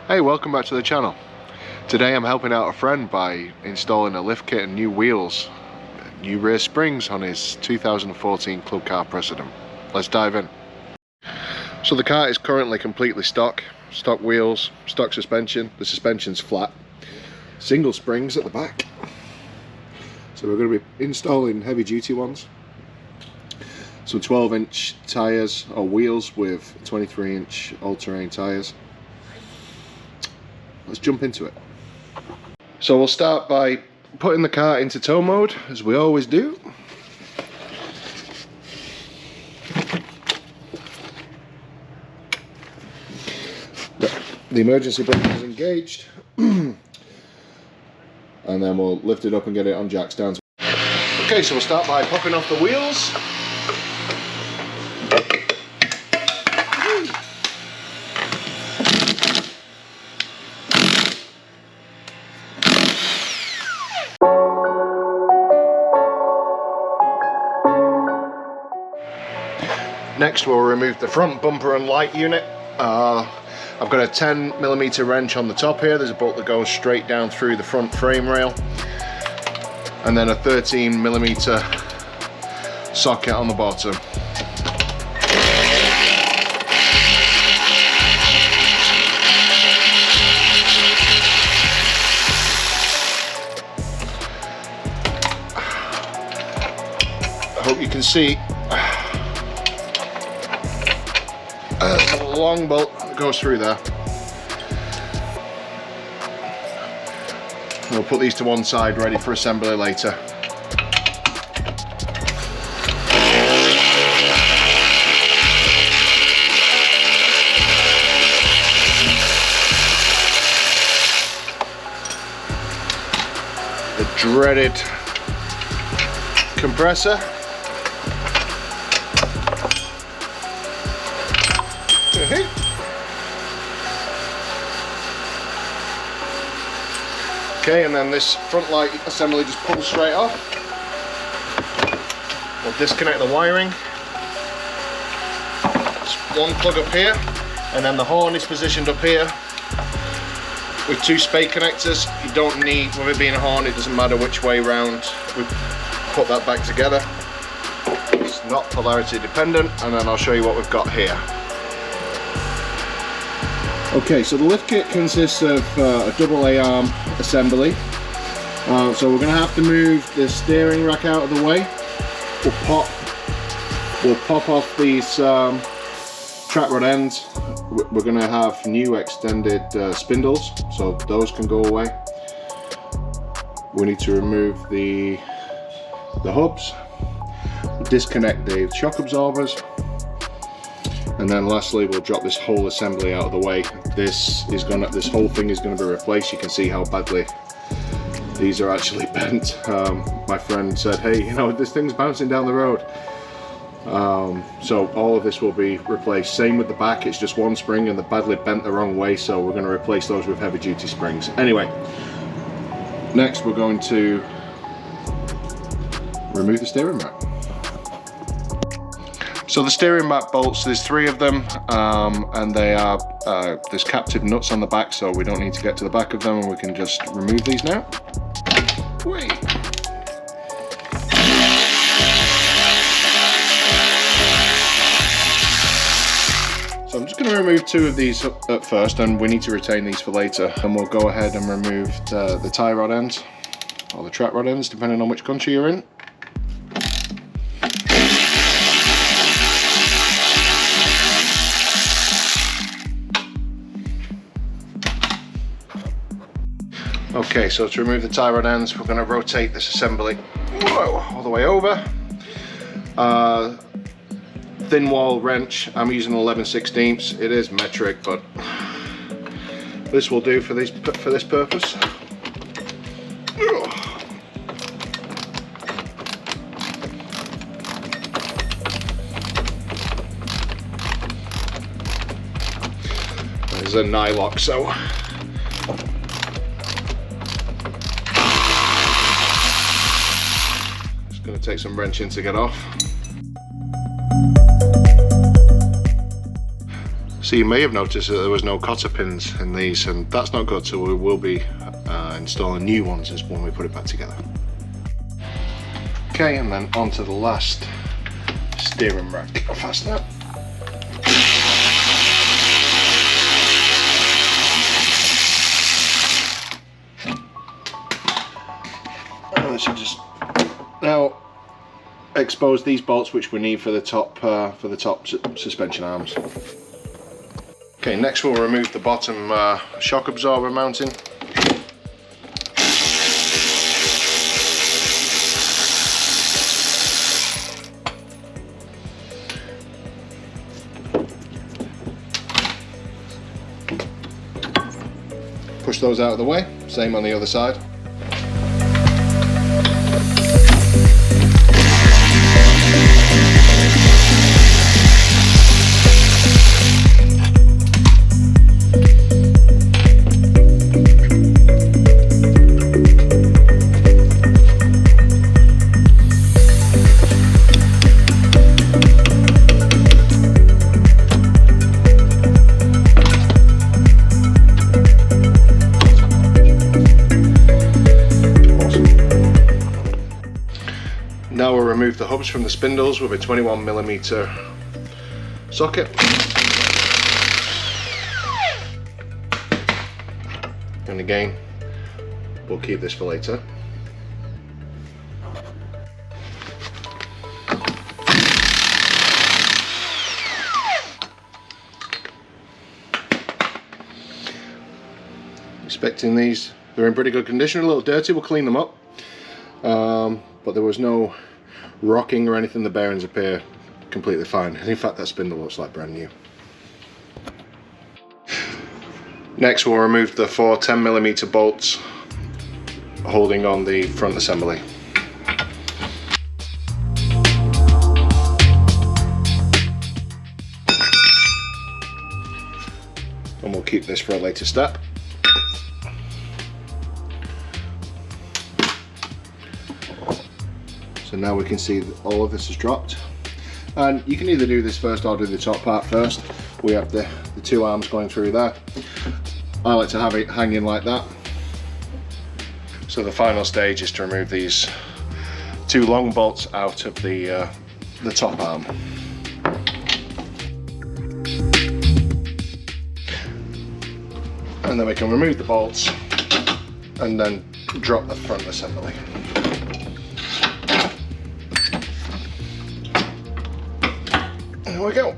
Hey, welcome back to the channel. Today I'm helping out a friend by installing a lift kit and new wheels, new rear springs on his 2014 club car Precedent. Let's dive in. So the car is currently completely stock wheels, stock suspension. The suspension's flat, single springs at the back. So we're going to be installing heavy duty ones. Some 12-inch tyres or wheels with 23-inch all-terrain tyres. Let's jump into it. So we'll start by putting the car into tow mode, as we always do. The emergency brake is engaged. And then we'll lift it up and get it on jacks down. Okay, so we'll start by popping off the wheels. Next we'll remove the front bumper and light unit. I've got a 10mm wrench on the top here. There's a bolt that goes straight down through the front frame rail, and then a 13mm socket on the bottom. I hope you can see. There's a long bolt that goes through there. We'll put these to one side, ready for assembly later. The dreaded compressor. Okay, and then this front light assembly just pulls straight off. We'll disconnect the wiring. Just one plug up here, and then the horn is positioned up here with two spade connectors. You don't need, with it being a horn, it doesn't matter which way round we put that back together. It's not polarity dependent, and then I'll show you what we've got here. Okay, so the lift kit consists of a double A-arm assembly. So we're going to have to move the steering rack out of the way. We'll pop off these track rod ends. We're going to have new extended spindles, so those can go away. We need to remove the hubs, disconnect the shock absorbers. And then lastly, we'll drop this whole assembly out of the way. This whole thing is going to be replaced. You can see how badly these are actually bent. My friend said, hey, you know, this thing's bouncing down the road. So all of this will be replaced. Same with the back, it's just one spring and they're badly bent the wrong way, so we're going to replace those with heavy duty springs. Anyway, next we're going to remove the steering rack. So the steering rack bolts, there's 3 of them, and they are, there's captive nuts on the back, so we don't need to get to the back of them, and we can just remove these now. Whee! So I'm just going to remove 2 of these at first, and we need to retain these for later. And we'll go ahead and remove the tie rod ends, or the track rod ends, depending on which country you're in. Okay, so to remove the tie rod ends, we're going to rotate this assembly all the way over. Thin wall wrench, I'm using 11/16. It is metric, but this will do for this purpose. There's a nylock, so going to take some wrenching to get off. So you may have noticed that there was no cotter pins in these, and that's not good, so we will be installing new ones as when we put it back together. Okay, and then on to the last steering rack fastener. I should just now expose these bolts which we need for the top suspension arms. Okay, next we'll remove the bottom shock absorber mounting. Push those out of the way, same on the other side. Now we'll remove the hubs from the spindles with a 21mm socket. And again, we'll keep this for later. Inspecting these, they're in pretty good condition, a little dirty, we'll clean them up. But there was no rocking or anything, the bearings appear completely fine. And in fact, that spindle looks like brand new. Next we'll remove the 4 10mm bolts holding on the front assembly. And we'll keep this for a later step. So now we can see that all of this is dropped, and you can either do this first or do the top part first. We have the 2 arms going through there. I like to have it hanging like that. So the final stage is to remove these 2 long bolts out of the top arm. And then we can remove the bolts and then drop the front assembly. There we go.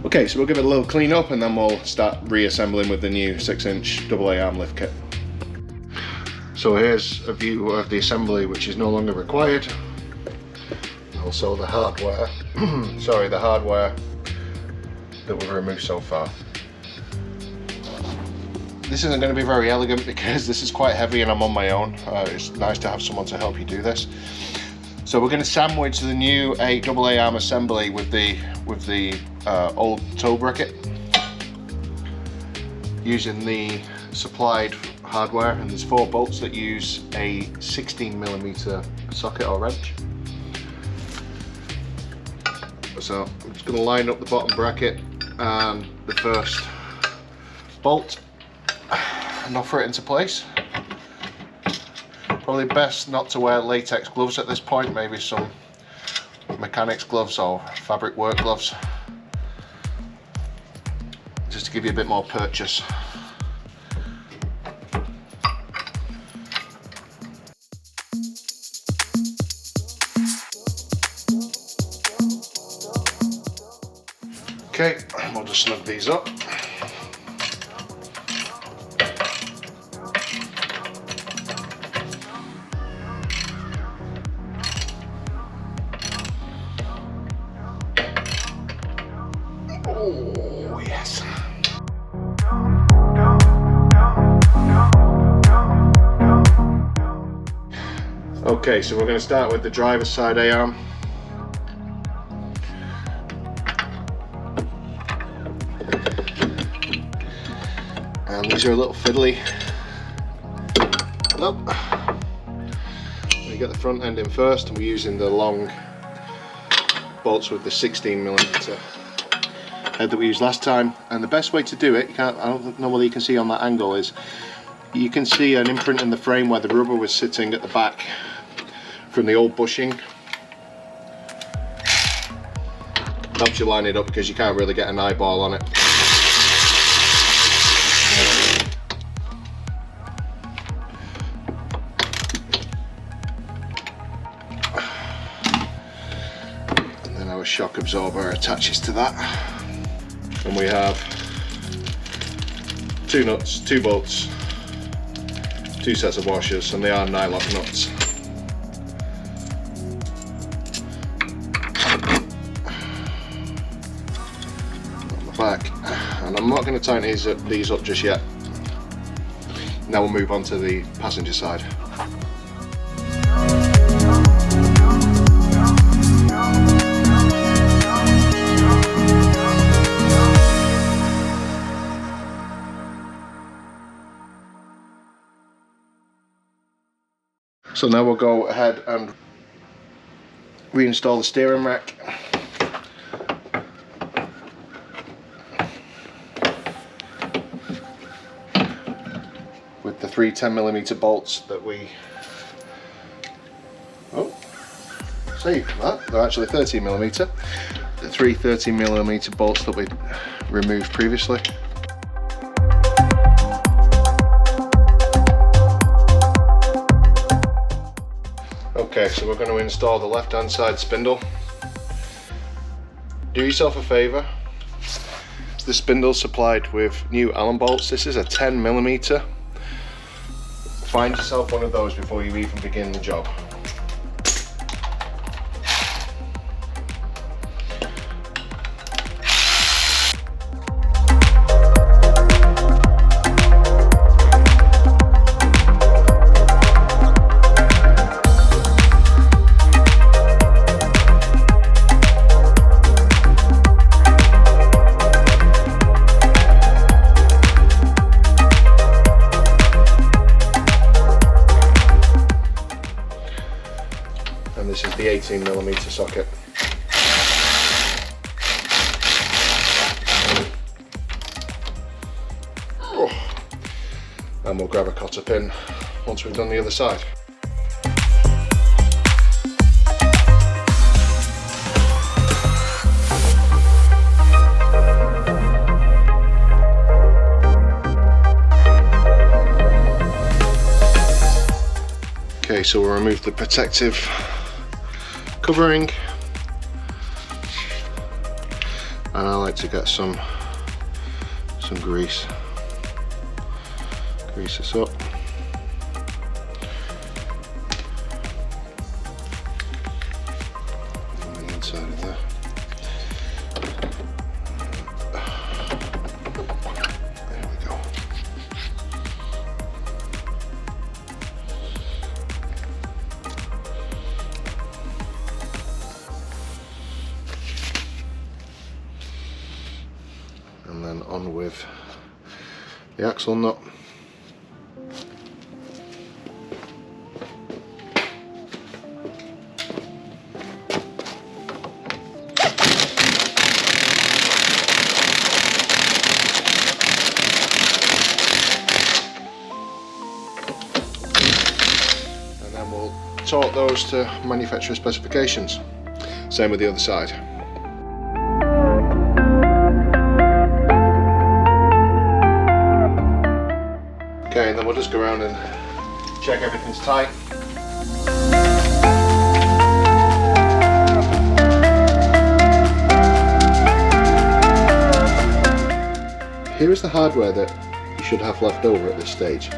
Okay, so we'll give it a little clean up and then we'll start reassembling with the new 6-inch AA arm lift kit. So here's a view of the assembly which is no longer required. Also the hardware, sorry, the hardware that we've removed so far. This isn't going to be very elegant because this is quite heavy and I'm on my own. It's nice to have someone to help you do this. So we're going to sandwich the new AA arm assembly with the old toe bracket using the supplied hardware, and there's 4 bolts that use a 16mm socket or wrench. So I'm just going to line up the bottom bracket and the first bolt and offer it into place. Probably best not to wear latex gloves at this point, maybe some mechanics gloves or fabric work gloves, just to give you a bit more purchase. Okay, we'll just snug these up. Oh, yes. Okay, so we're going to start with the driver's side A-arm. And these are a little fiddly. Nope. We get the front end in first, and we're using the long bolts with the 16mm head that we used last time, and the best way to do it, I don't know whether you can see on that angle, is you can see an imprint in the frame where the rubber was sitting at the back from the old bushing. Helps you line it up because you can't really get an eyeball on it. And then our shock absorber attaches to that. And we have 2 nuts, 2 bolts, 2 sets of washers, and they are nylock nuts. On the back, and I'm not going to tighten these up just yet. Now we'll move on to the passenger side. So now we'll go ahead and reinstall the steering rack. With the 3 10mm bolts that we... Oh, save that, they're actually 13mm. The 3 13mm bolts that we removed previously. Okay, so we're going to install the left hand side spindle. Do yourself a favour, the spindle's supplied with new Allen bolts. This is a 10mm. Find yourself one of those before you even begin the job. This is the 18mm socket. Oh. And we'll grab a cotter pin once we've done the other side. Okay, so we'll remove the protective covering, and I like to get some grease. Grease this up. On the inside of there. There we go. And then on with the axle nut. And then we'll torque those to manufacturer specifications. Same with the other side. Okay, and then we'll just go around and check everything's tight. Here is the hardware that you should have left over at this stage.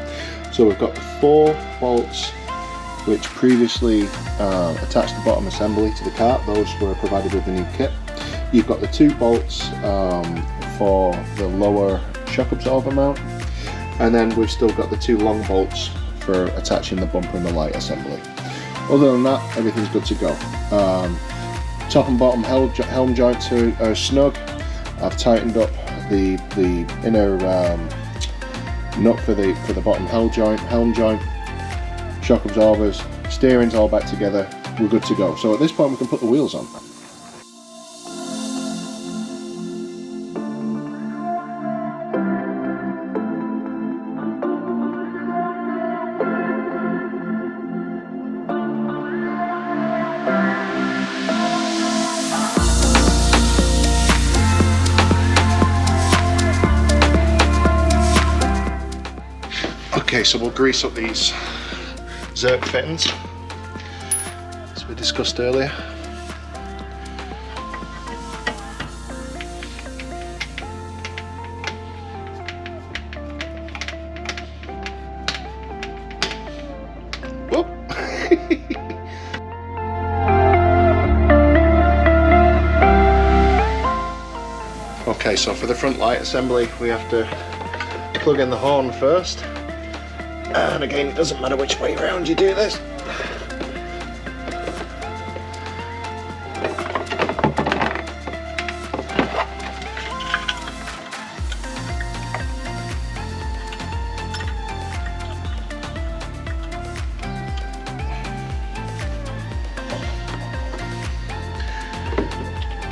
So we've got the 4 bolts which previously attached the bottom assembly to the cart. Those were provided with the new kit. You've got the 2 bolts for the lower shock absorber mount. And then we've still got the 2 long bolts for attaching the bumper and the light assembly. Other than that, everything's good to go. Top and bottom helm joints are snug. I've tightened up the inner nut for the bottom helm joint, shock absorbers, steering's all back together. We're good to go. So at this point we can put the wheels on. Okay, so we'll grease up these Zerk fittings, as we discussed earlier. Whoop. Okay, so for the front light assembly, we have to plug in the horn first. And again, it doesn't matter which way around you do this.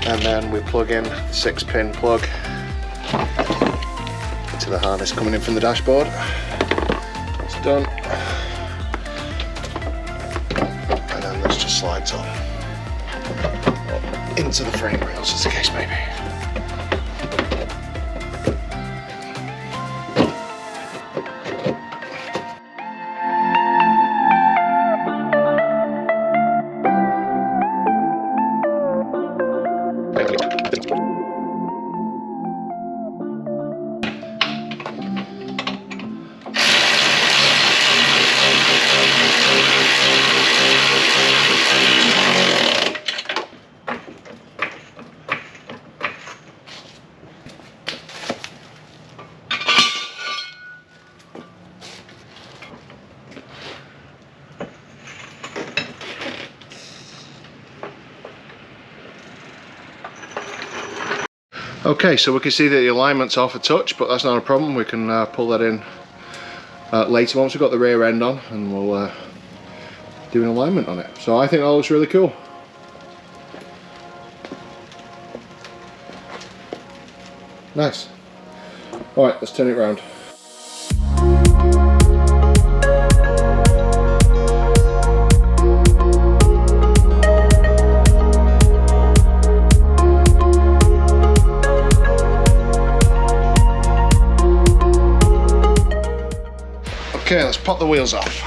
And then we plug in the 6-pin plug to the harness coming in from the dashboard. It's done. And then this just slides on into the frame rails, as the case may be. Okay, so we can see that the alignment's off a touch, but that's not a problem. We can pull that in later once we've got the rear end on, and we'll do an alignment on it. So I think that looks really cool. Nice. Alright, let's turn it around. Okay, let's pop the wheels off.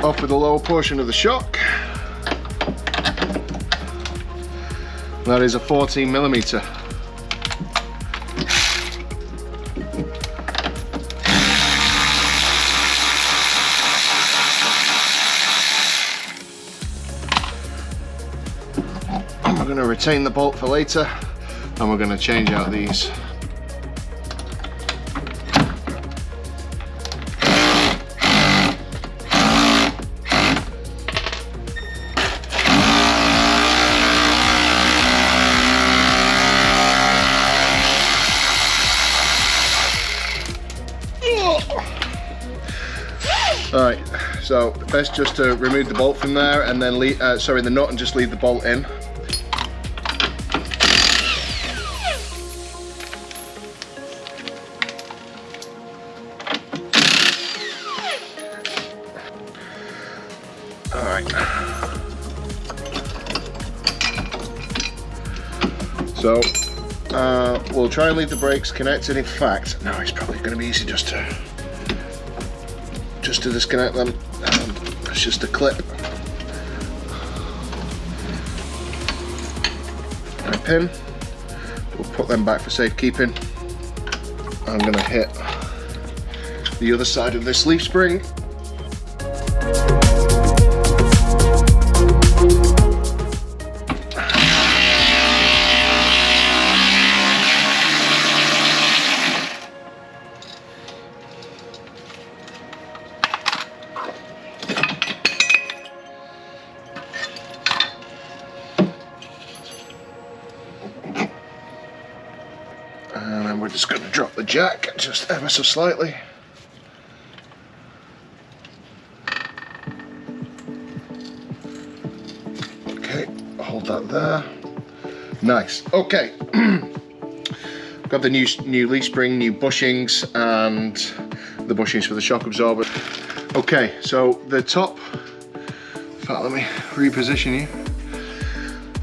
Off with the lower portion of the shock. That is a 14mm. And we're going to retain the bolt for later, and we're going to change out these. Alright, so best just to remove the bolt from there and then leave, the nut, and just leave the bolt in. Alright. So, we'll try and leave the brakes connected. In fact, no, it's probably going to be easy just to disconnect them. It's just a clip and a pin. We'll put them back for safekeeping. I'm going to hit the other side of this leaf spring. And then we're just going to drop the jack just ever so slightly. Okay, hold that there. Nice. Okay. Got the new leaf spring, new bushings, and the bushings for the shock absorber. Okay, so the top, in fact, let me reposition you.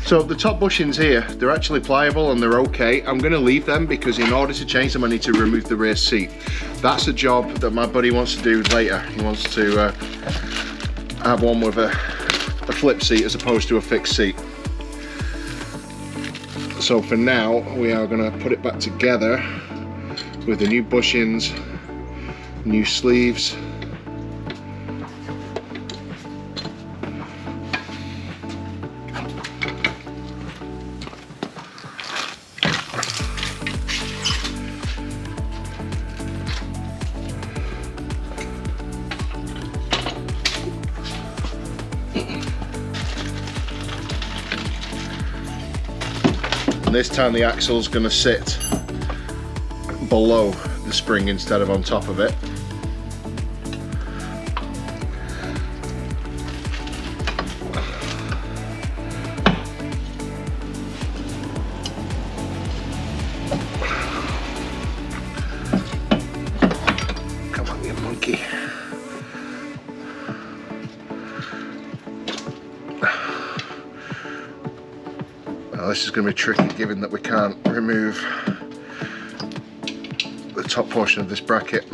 So the top bushings here, they're actually pliable and they're okay. I'm going to leave them because in order to change them I need to remove the rear seat. That's a job that my buddy wants to do later. He wants to have one with a flip seat as opposed to a fixed seat. So for now we are going to put it back together with the new bushings, new sleeves. This time the axle's going to sit below the spring instead of on top of it. Come on, you monkey. This is going to be tricky given that we can't remove the top portion of this bracket.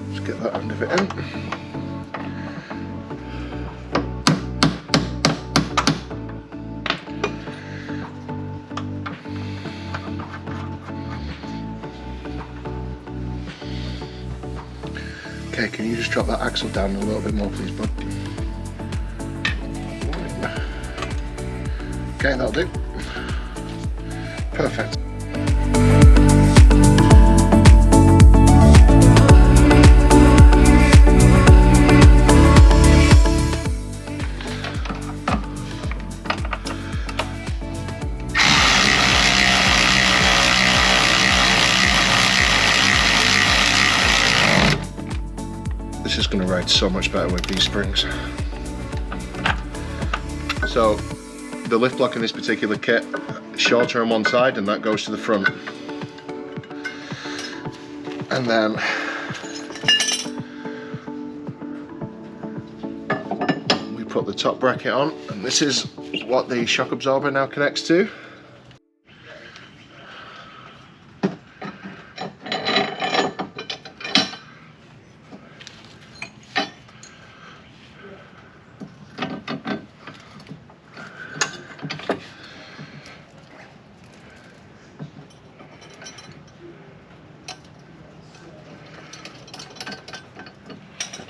Let's get that end of it in. Okay, can you just drop that axle down a little bit more please, bud? Okay, that'll do. Perfect. This is going to ride so much better with these springs. So the lift block in this particular kit is shorter on one side and that goes to the front. And then we put the top bracket on, and this is what the shock absorber now connects to.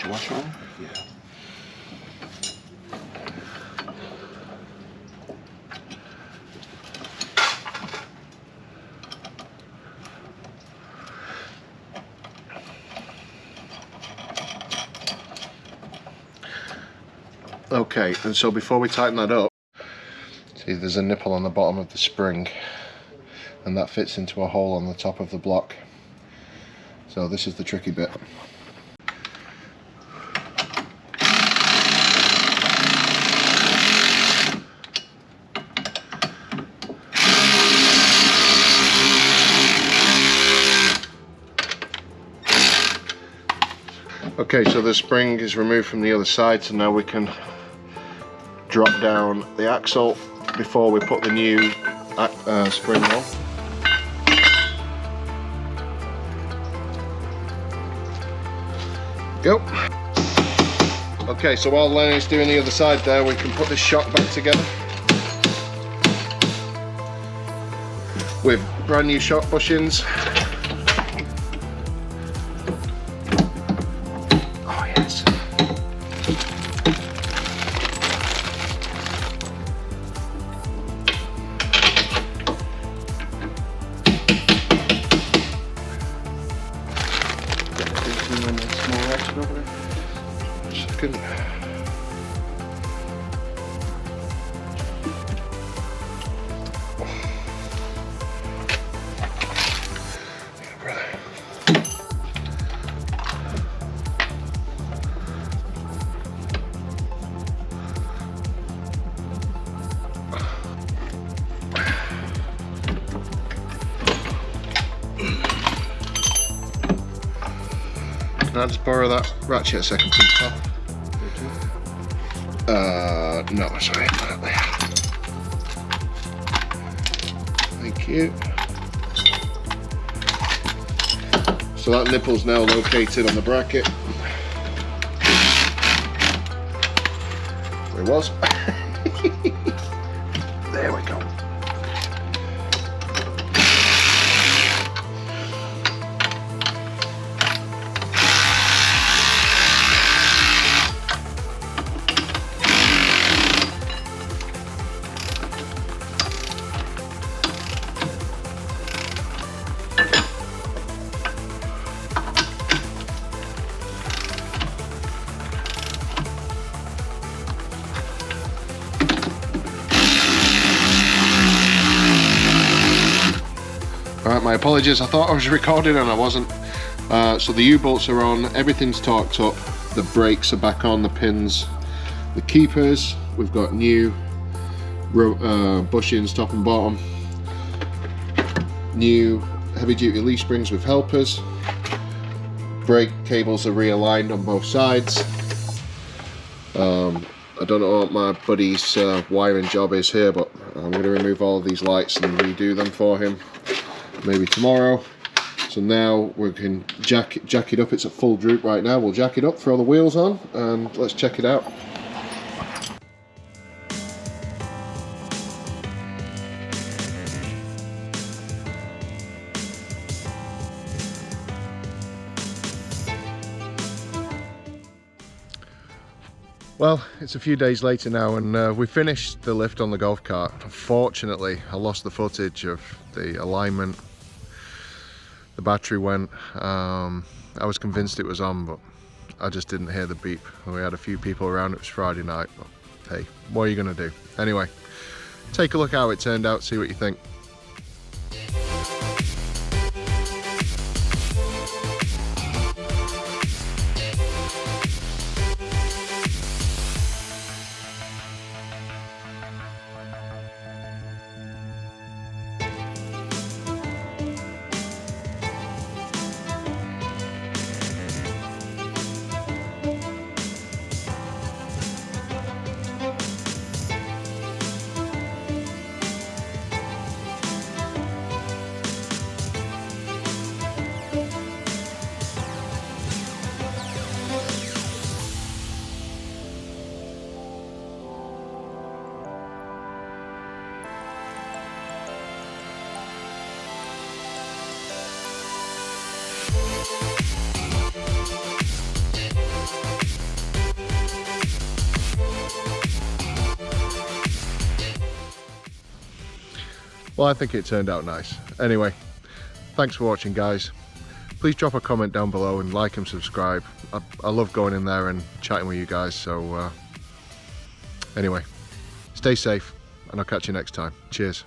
Wash on? Yeah. Okay, and so before we tighten that up, see there's a nipple on the bottom of the spring and that fits into a hole on the top of the block. So this is the tricky bit. Okay, so the spring is removed from the other side, so now we can drop down the axle before we put the new spring on. Go. Okay, so while Lenny's doing the other side there, we can put the shock back together with brand new shock bushings. Can I just borrow that ratchet a second from the top? No, sorry. Thank you. So that nipple's now located on the bracket. There it was. There we go. Alright, my apologies, I thought I was recording and I wasn't. So the U-bolts are on, everything's torqued up, the brakes are back on, the pins, the keepers, we've got new bushings top and bottom, new heavy duty leaf springs with helpers, brake cables are realigned on both sides. I don't know what my buddy's wiring job is here, but I'm going to remove all of these lights and redo them for him. Maybe tomorrow. So now we can jack it up. It's at full droop right now. We'll jack it up, throw the wheels on, and let's check it out. Well, it's a few days later now, and we finished the lift on the golf cart. Unfortunately, I lost the footage of the alignment. The battery went. I was convinced it was on, but I just didn't hear the beep. We had a few people around. It was Friday night, but hey, what are you gonna do? Anyway, take a look how it turned out, see what you think. Well, I think it turned out nice. Anyway, thanks for watching, guys. Please drop a comment down below and like and subscribe. I love going in there and chatting with you guys. So anyway, stay safe and I'll catch you next time. Cheers.